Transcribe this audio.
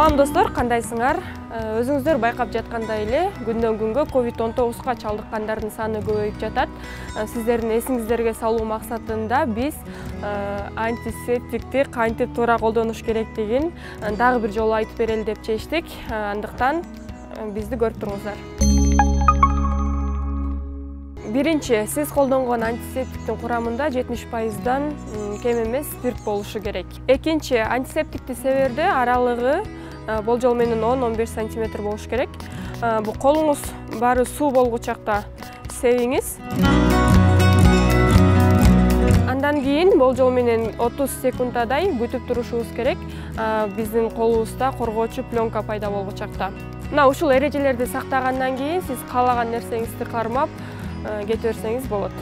Салам достор, кандайсыңар? Өзүңүздөр байкап жаткандай эле, күндөн күнгө COVID-19 чалдыккандардын саны көбөйүп жатат. Сиздердин эсиңиздерге салуу максатында биз антисептикти кантип туура колдонуш керектигин дагы бир жолу айтып берели деп чечтик. Андыктан бизди көрүп туруңуздар. Биринчи, сиз колдонгон антисептиктин курамында 70%дан кем эмес спирт болушу керек. Экинчи, антисептикти себерде аралыгы болжол менен 10-15 см болуш керек. Бул колуңуз баары суу болгучакта себиңиз. Андан кийин болжол менен 30 секунддай күтүп турушубуз керек. Биздин колубузда коргоочу пленка пайда болгучакта. Мына ушул эрежелерди сактагандан кийин сиз каалаган нерсеңизди кармап кете берсеңиз болот.